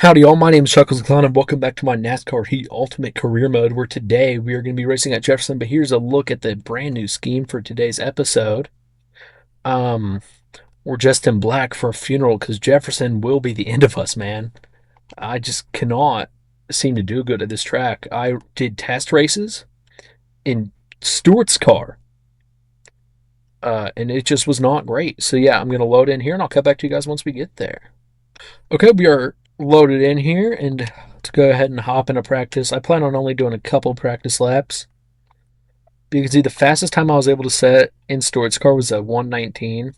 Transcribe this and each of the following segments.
Howdy all, my name is Chuckles Clown and welcome back to my NASCAR Heat Ultimate Career mode where today we are going to be racing at Jefferson, but here's a look at the brand new scheme for today's episode. Um, we're just in black for a funeral because Jefferson will be the end of us, man. I just cannot seem to do good at this track. I did test races in Stewart's car, and it just was not great. So yeah, I'm going to load in here and I'll cut back to you guys once we get there. Okay, we are loaded in here, and to go ahead and hop into practice. I plan on only doing a couple practice laps. But you can see the fastest time I was able to set in Stewart's car was a 119.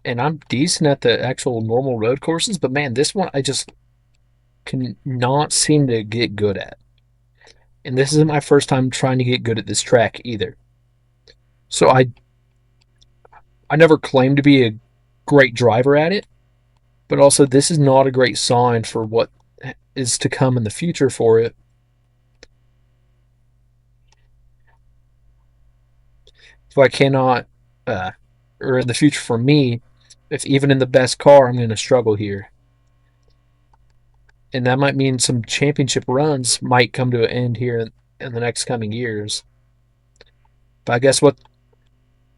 And I'm decent at the actual normal road courses, but man, this one I just cannot seem to get good at. And this isn't my first time trying to get good at this track either. So I never claimed to be a great driver at it, but also this is not a great sign for what is to come in the future for it. If I cannot, uh, or in the future for me, if even in the best car, I'm going to struggle here. And that might mean some championship runs might come to an end here in the next coming years. But I guess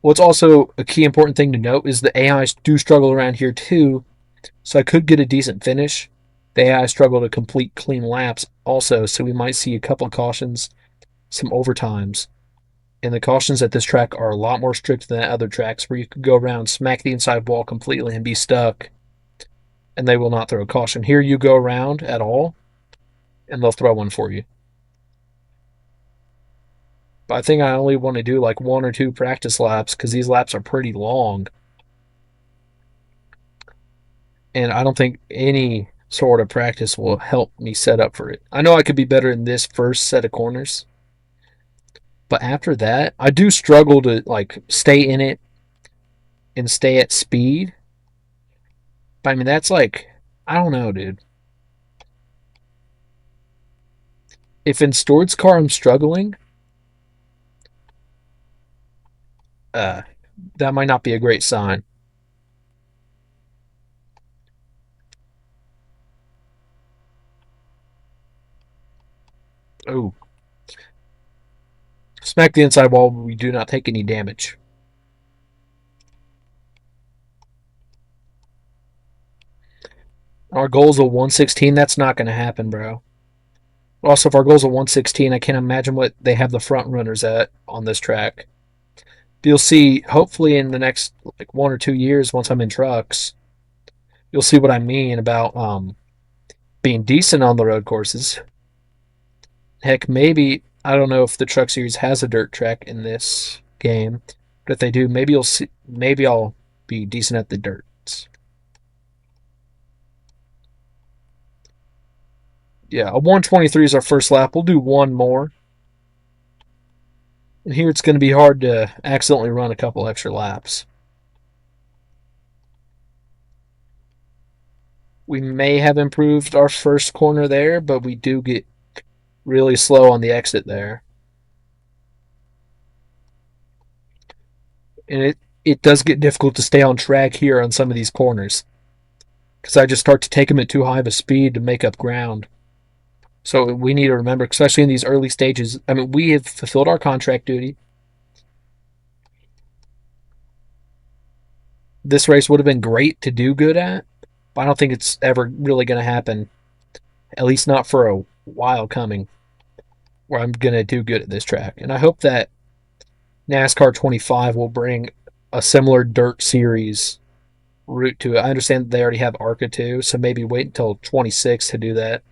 what's also a key important thing to note is the AIs do struggle around here too, so I could get a decent finish. The AI struggle to complete clean laps also, so we might see a couple of cautions, some overtimes. And the cautions at this track are a lot more strict than other tracks where you could go around, smack the inside wall completely, and be stuck, and they will not throw a caution. Here you go around at all, and they'll throw one for you. But I think I only want to do like one or two practice laps because these laps are pretty long. And I don't think any sort of practice will help me set up for it. I know I could be better in this first set of corners, but after that, I do struggle to like stay in it and stay at speed. But I mean, that's like, I don't know, dude. If in Stewart's car I'm struggling, uh, that might not be a great sign. Oh, smack the inside wall. We do not take any damage. Our goal's a 116. That's not going to happen, bro. Also, if our goal's a 116, I can't imagine what they have the front runners at on this track. You'll see, hopefully, in the next like 1 or 2 years, once I'm in trucks, you'll see what I mean about being decent on the road courses. Heck, maybe I don't know if the Truck Series has a dirt track in this game, but if they do, maybe you'll see. Maybe I'll be decent at the dirts. Yeah, a 123 is our first lap. We'll do one more. And here it's going to be hard to accidentally run a couple extra laps. We may have improved our first corner there, but we do get really slow on the exit there. And it does get difficult to stay on track here on some of these corners because I just start to take them at too high of a speed to make up ground. So we need to remember, especially in these early stages, I mean, we have fulfilled our contract duty. This race would have been great to do good at, but I don't think it's ever really going to happen, at least not for a while coming, where I'm going to do good at this track. And I hope that NASCAR 25 will bring a similar dirt series route to it. I understand that they already have ARCA too, so maybe wait until 26 to do that.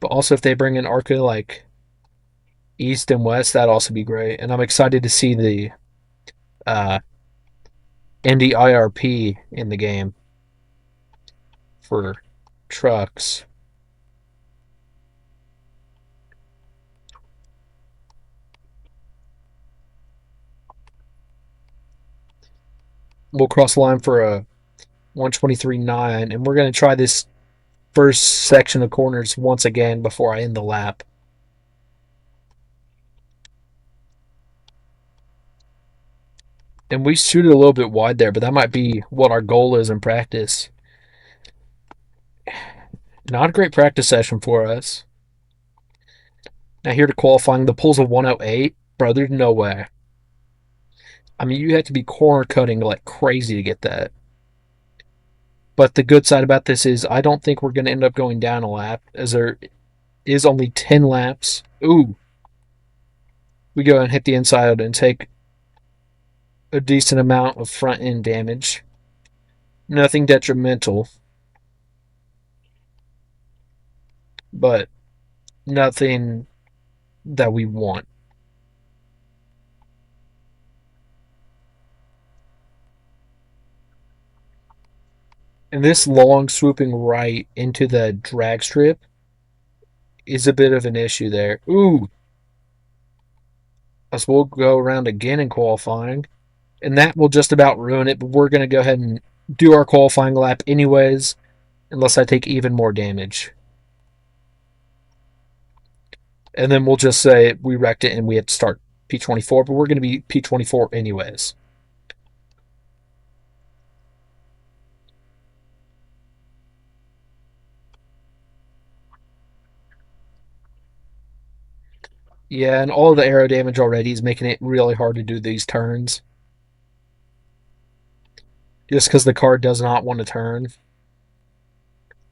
But also, if they bring in ARCA like East and West, that'd also be great. And I'm excited to see the uh, NDIRP in the game for trucks. We'll cross the line for a 123.9, and we're going to try this first section of corners once again before I end the lap. And we shoot it a little bit wide there, but that might be what our goal is in practice. Not a great practice session for us. Now here to qualifying, the pole's a 108. Bro, there's no way. I mean, you have to be corner cutting like crazy to get that. But the good side about this is I don't think we're going to end up going down a lap, as there is only 10 laps. Ooh, we go and hit the inside and take a decent amount of front end damage. Nothing detrimental, but nothing that we want. And this long swooping right into the drag strip is a bit of an issue there. Ooh, us will go around again in qualifying, and that will just about ruin it. But we're going to go ahead and do our qualifying lap anyways, unless I take even more damage. And then we'll just say we wrecked it and we had to start P24, but we're going to be P24 anyways. Yeah, and all the aero damage already is making it really hard to do these turns. Just because the car does not want to turn.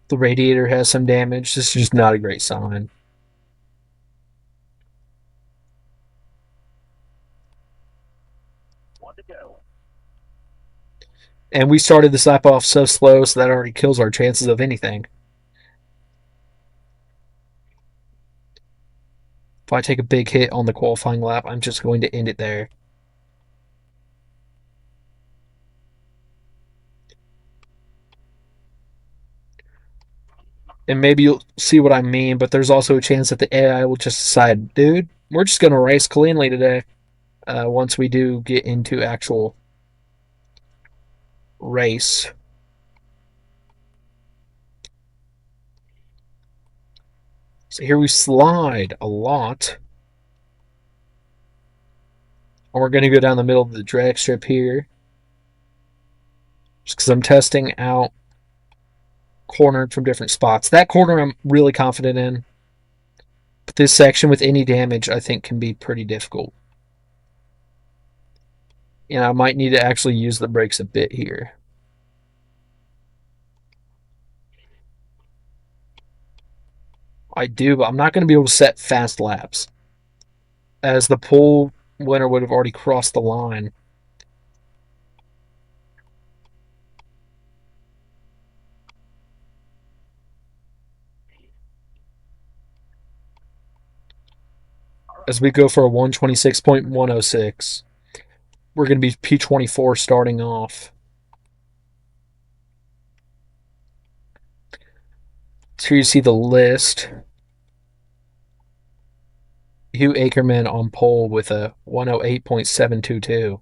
The radiator has some damage. This is just not a great sign. And we started this lap off so slow, so that already kills our chances of anything. If I take a big hit on the qualifying lap, I'm just going to end it there. And maybe you'll see what I mean, but there's also a chance that the AI will just decide, dude, we're just going to race cleanly today. Once we do get into actual race. So here we slide a lot. And we're going to go down the middle of the drag strip here. Just because I'm testing out cornered from different spots. That corner I'm really confident in. But this section with any damage I think can be pretty difficult. And I might need to actually use the brakes a bit here. I do, but I'm not going to be able to set fast laps, as the pole winner would have already crossed the line. As we go for a 126.106, we're going to be P24 starting off. So here you see the list. Hugh Ackerman on pole with a 108.722.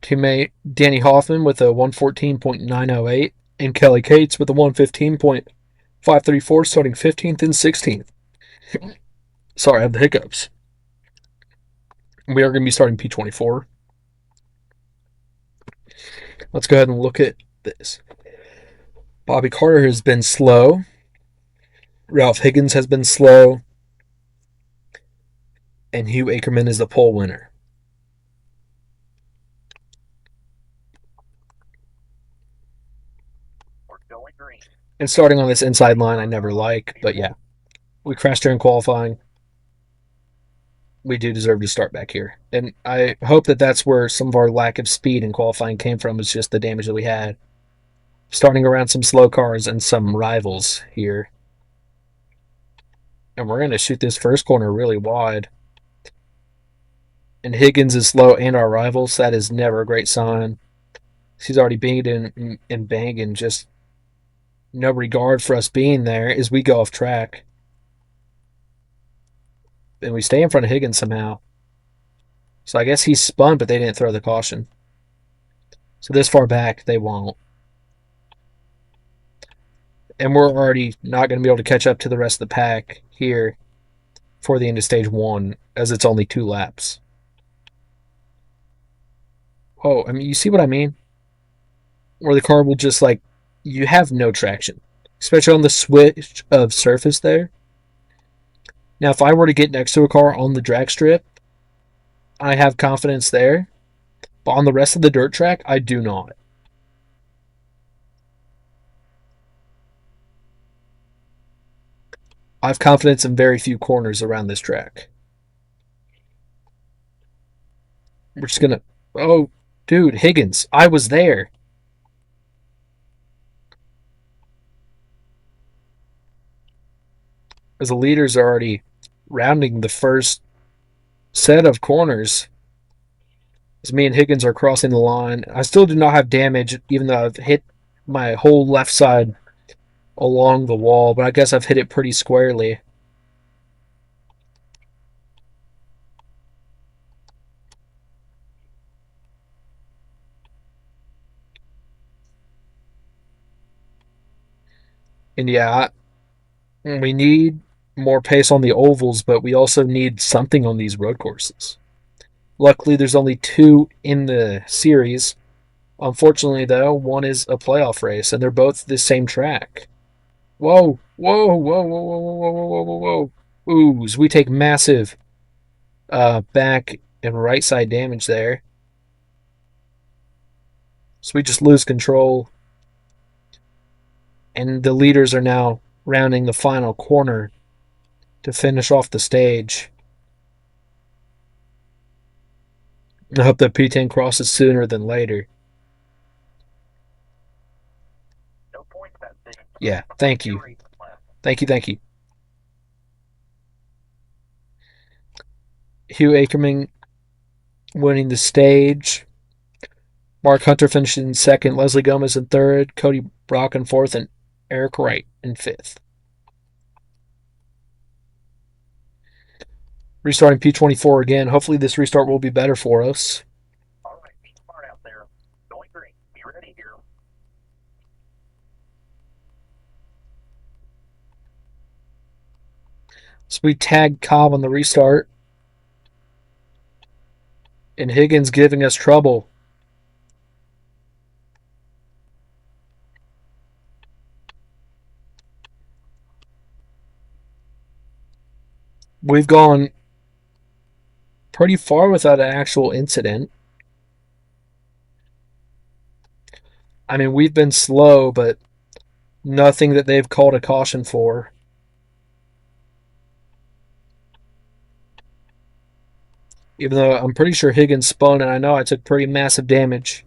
Teammate Danny Hoffman with a 114.908. And Kelly Cates with a 115.534, starting 15th and 16th. Sorry, I have the hiccups. We are going to be starting P24. Let's go ahead and look at this. Bobby Carter has been slow. Ralph Higgins has been slow. And Hugh Ackerman is the pole winner. And starting on this inside line, I never like, but yeah, we crashed during qualifying. We do deserve to start back here. And I hope that that's where some of our lack of speed in qualifying came from, is just the damage that we had. Starting around some slow cars and some rivals here. And we're going to shoot this first corner really wide. And Higgins is slow and our rivals. That is never a great sign. He's already banging and banging, just no regard for us being there as we go off track. And we stay in front of Higgins somehow. So I guess he's spun, but they didn't throw the caution. So this far back, they won't. And we're already not going to be able to catch up to the rest of the pack here for the end of stage one, as it's only 2 laps. Oh, I mean, you see what I mean? where the car will just like, you have no traction, especially on the switch of surface there. Now, if I were to get next to a car on the drag strip, I have confidence there, but on the rest of the dirt track, I do not. I have confidence in very few corners around this track. We're just gonna. Oh, dude, Higgins, I was there. As the leaders are already rounding the first set of corners, as me and Higgins are crossing the line. I still do not have damage, even though I've hit my whole left side along the wall, but I guess I've hit it pretty squarely. And yeah, we need more pace on the ovals, but we also need something on these road courses. Luckily, there's only two in the series. Unfortunately, though, one is a playoff race, and they're both the same track. Whoa, whoa, whoa, whoa, whoa, whoa, whoa, whoa, whoa, whoa. Ooze, we take massive back and right side damage there. So we just lose control. And the leaders are now rounding the final corner to finish off the stage. I hope that P10 crosses sooner than later. Yeah, thank you. Thank you, thank you. Hugh Ackerman winning the stage. Mark Hunter finished in second. Leslie Gomez in third. Cody Brock in fourth. And Eric Wright in fifth. Restarting P24 again. Hopefully, this restart will be better for us. So we tag Cobb on the restart. And Higgins giving us trouble. We've gone pretty far without an actual incident. I mean, we've been slow, but nothing that they've called a caution for. Even though I'm pretty sure Higgins spun, and I know I took pretty massive damage.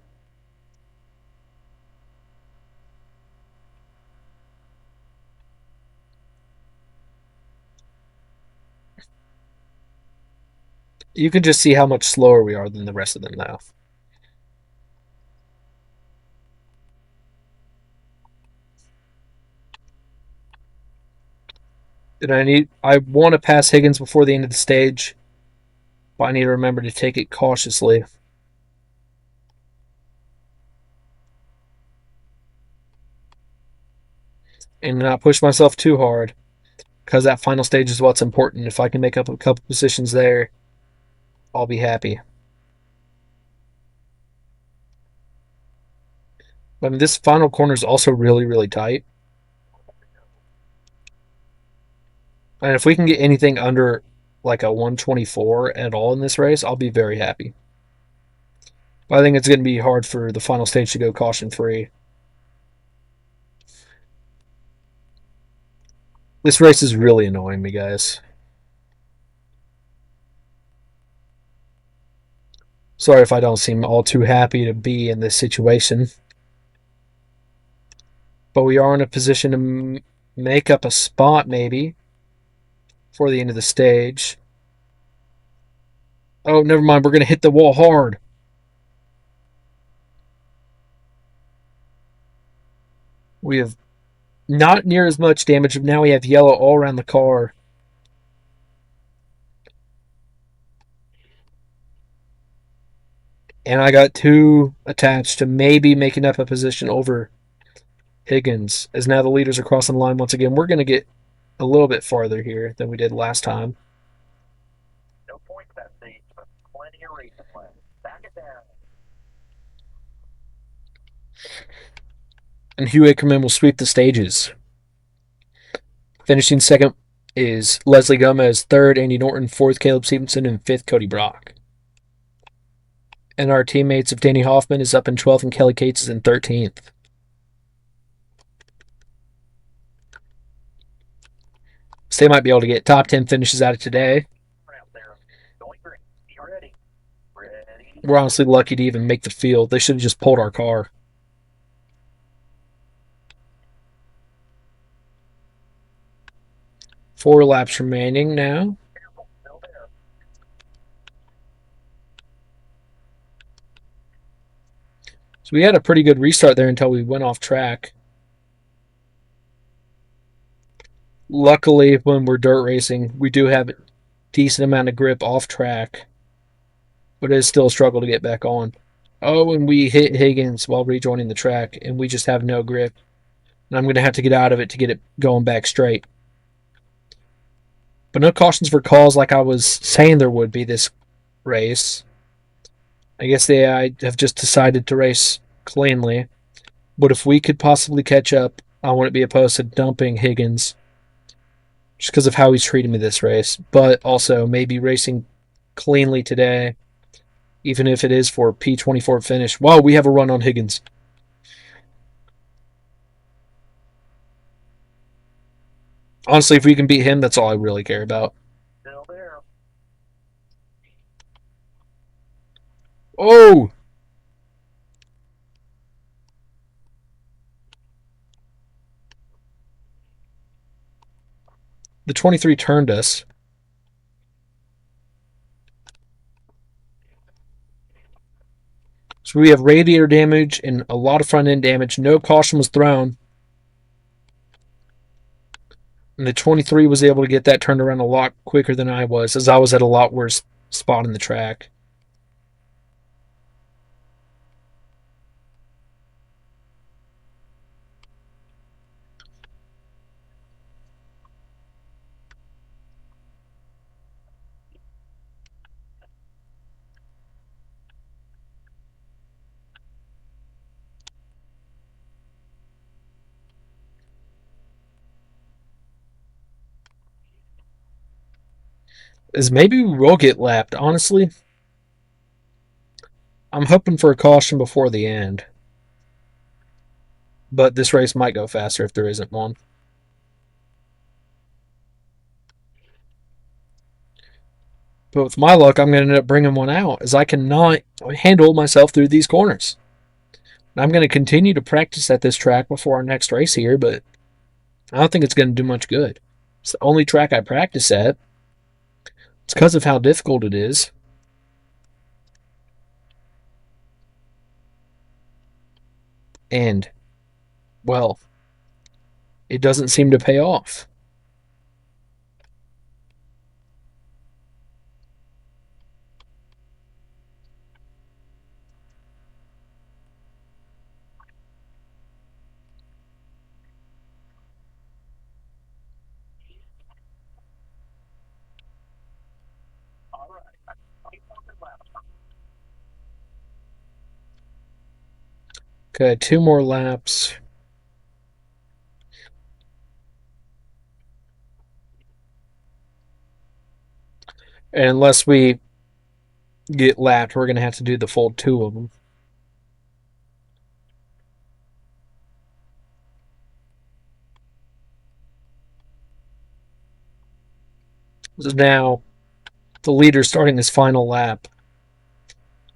You can just see how much slower we are than the rest of them now. And I want to pass Higgins before the end of the stage, but I need to remember to take it cautiously. And not push myself too hard, because that final stage is what's important. If I can make up a couple positions there, I'll be happy. I mean, this final corner is also really, really tight. And if we can get anything under like a 124 at all in this race, I'll be very happy. But I think it's going to be hard for the final stage to go caution free. This race is really annoying me, guys. Sorry if I don't seem all too happy to be in this situation. But we are in a position to make up a spot, maybe, for the end of the stage. Oh, never mind. We're going to hit the wall hard. We have not near as much damage. Now we have yellow all around the car. And I got two attached to maybe making up a position over Higgins. As now the leaders are crossing the line once again. We're going to get a little bit farther here than we did last time. No points that stage, but plenty of racing left. Back it down. and Hugh Ackerman will sweep the stages. Finishing second is Leslie Gomez, third Andy Norton, fourth Caleb Stevenson, and fifth Cody Brock. And our teammates of Danny Hoffman is up in 12th, and Kelly Cates is in 13th. So they might be able to get top 10 finishes out of today. We're honestly lucky to even make the field. They should have just pulled our car. Four laps remaining now. So we had a pretty good restart there until we went off track. Luckily, when we're dirt racing, we do have a decent amount of grip off track, but it is still a struggle to get back on. Oh, and we hit Higgins while rejoining the track, and we just have no grip. And I'm going to have to get out of it to get it going back straight. But no cautions for calls like I was saying there would be this race. I guess the AI have just decided to race cleanly. But if we could possibly catch up, I wouldn't be opposed to dumping Higgins just because of how he's treating me this race. But also maybe racing cleanly today, even if it is for P24 finish. Wow, we have a run on Higgins. Honestly, if we can beat him, that's all I really care about. Oh! The 23 turned us. So we have radiator damage and a lot of front end damage. No caution was thrown. And the 23 was able to get that turned around a lot quicker than I was, as I was at a lot worse spot in the track. Is maybe we will get lapped, honestly. I'm hoping for a caution before the end. But this race might go faster if there isn't one. But with my luck, I'm going to end up bringing one out, as I cannot handle myself through these corners. I'm going to continue to practice at this track before our next race here, but I don't think it's going to do much good. It's the only track I practice at. It's because of how difficult it is. And, well, it doesn't seem to pay off. Okay, 2 more laps. And unless we get lapped, we're going to have to do the full 2 of them. So now the leader starting his final lap.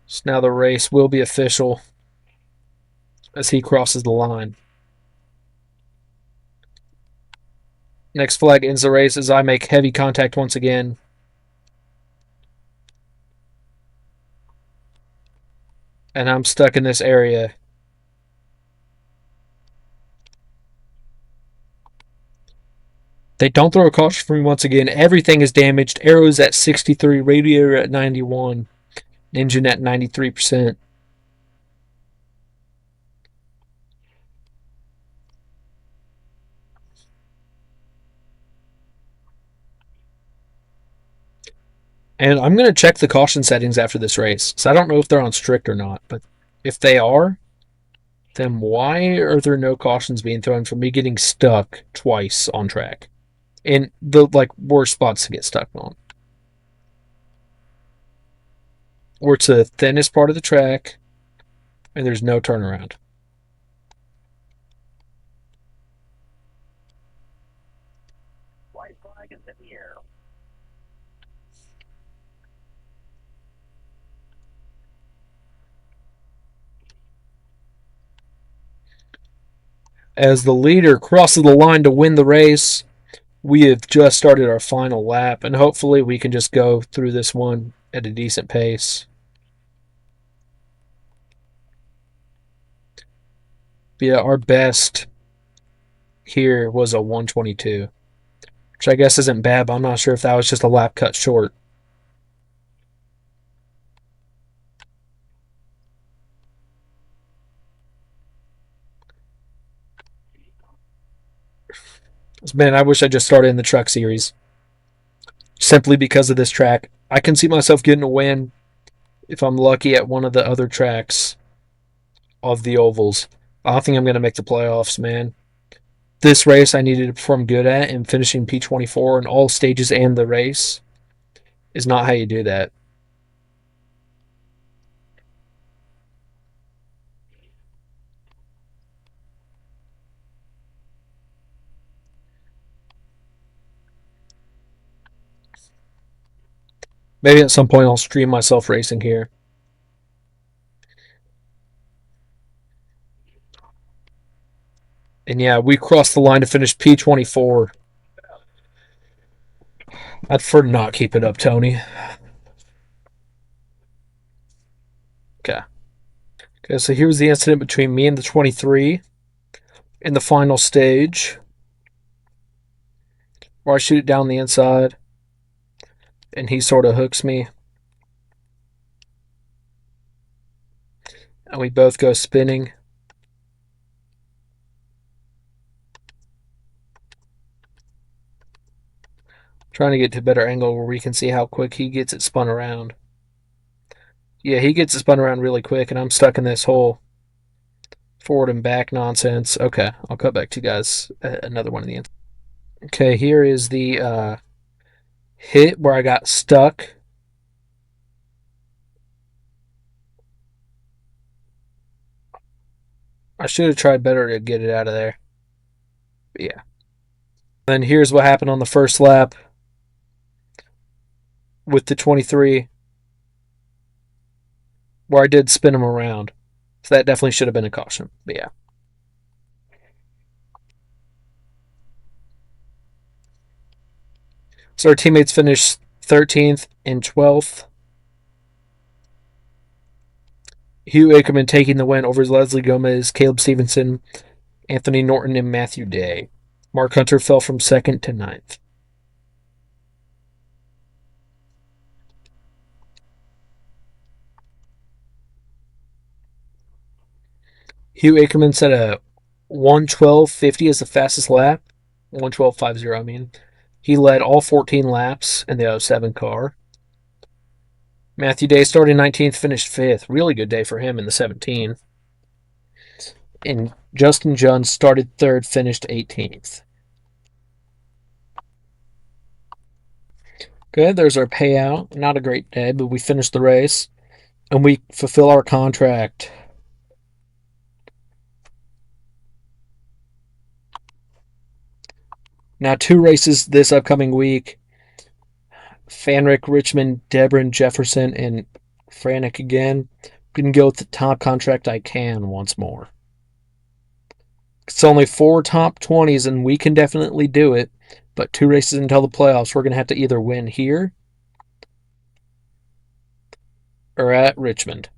So now the race will be official as he crosses the line. Next flag ends the race as I make heavy contact once again. And I'm stuck in this area. They don't throw a caution for me once again. Everything is damaged. Arrows at 63, radiator at 91, engine at 93%. And I'm going to check the caution settings after this race. So I don't know if they're on strict or not, but if they are, Then why are there no cautions being thrown for me getting stuck twice on track? In the worst spots to get stuck on. Where it's the thinnest part of the track and there's no turnaround. As the leader crosses the line to win the race, we have just started our final lap, and hopefully we can just go through this one at a decent pace. But yeah, our best here was a 122, which I guess isn't bad, but I'm not sure if that was just a lap cut short. Man, I wish I just started in the truck series. Simply because of this track. I can see myself getting a win if I'm lucky at one of the other tracks of the ovals. I don't think I'm going to make the playoffs, man. This race I needed to perform good at, and finishing P24 in all stages and the race is not how you do that. Maybe at some point I'll stream myself racing here. And yeah, we crossed the line to finish P24. I'd prefer to not keep it up, Tony. Okay. Okay, so here's the incident between me and the 23 in the final stage, where I shoot it down the inside, and he sort of hooks me, and we both go spinning. Trying to get to a better angle where we can see how quick he gets it spun around. Yeah, he gets it spun around really quick, and I'm stuck in this whole forward and back nonsense. Okay, I'll cut back to you guys another one of the ends. Okay, here is the hit where I got stuck. I should have tried better to get it out of there. But yeah. Then here's what happened on the first lap with the 23, where I did spin him around. So that definitely should have been a caution. But yeah. So our teammates finished 13th and 12th. Hugh Ackerman taking the win over Leslie Gomez, Caleb Stevenson, Anthony Norton, and Matthew Day. Mark Hunter fell from 2nd to 9th. Hugh Ackerman set a 1:12.50 as the fastest lap. 1:12.50, I mean. He led all 14 laps in the 07 car. Matthew Day started 19th, finished 5th. Really good day for him in the 17. And Justin Junn started 3rd, finished 18th. Good, there's our payout. Not a great day, but we finished the race. And we fulfill our contract. Now, 2 races this upcoming week. Fanrick, Richmond, Debron, Jefferson, and Franek again. I'm going to go with the top contract I can once more. It's only 4 top 20s, and we can definitely do it. But 2 races until the playoffs, we're going to have to either win here or at Richmond.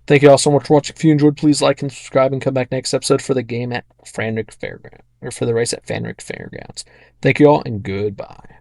Thank you all so much for watching. If you enjoyed, please like and subscribe and come back next episode for the game at Fanrick Fairgrounds, or for the race at Fanrick Fairgrounds. Thank you all and goodbye.